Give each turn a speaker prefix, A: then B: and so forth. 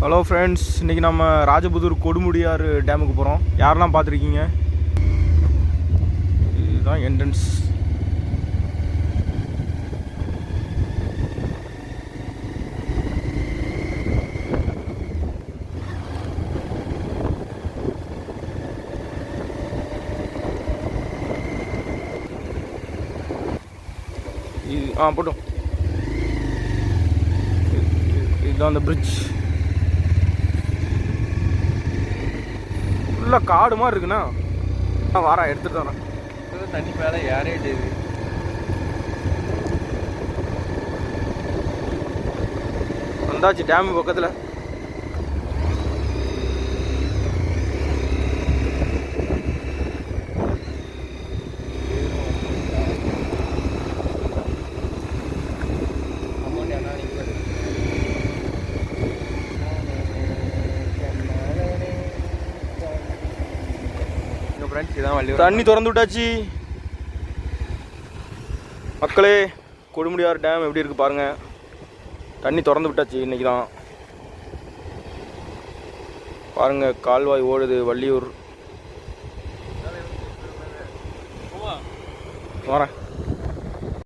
A: Hello friends, இன்றைக்கி நம்ம ராஜபுதூர் கொடுமுடியாறு டேமுக்கு போகிறோம். யாரெல்லாம் பார்த்துருக்கீங்க? இதுதான் என்ட்ரன்ஸ். போட்டோம். இதுதான் அந்த பிரிட்ஜ். ஃபுல்லாக காடு மாதிரி இருக்குண்ணா. வாரா எடுத்துகிட்டு வரேன்.
B: தண்ணி மேலே ஏறிட்டு
A: வந்தாச்சு டேம் பக்கத்தில். தண்ணி திறந்து விட்டாச்சு மக்களே. கொடுமுடியாறு டேம் எப்படி இருக்கு பாருங்க. தண்ணி திறந்து விட்டாச்சு. இன்னைக்கு தான் பாருங்க, கால்வாய் ஓடுது. வள்ளியூர் வரேன்.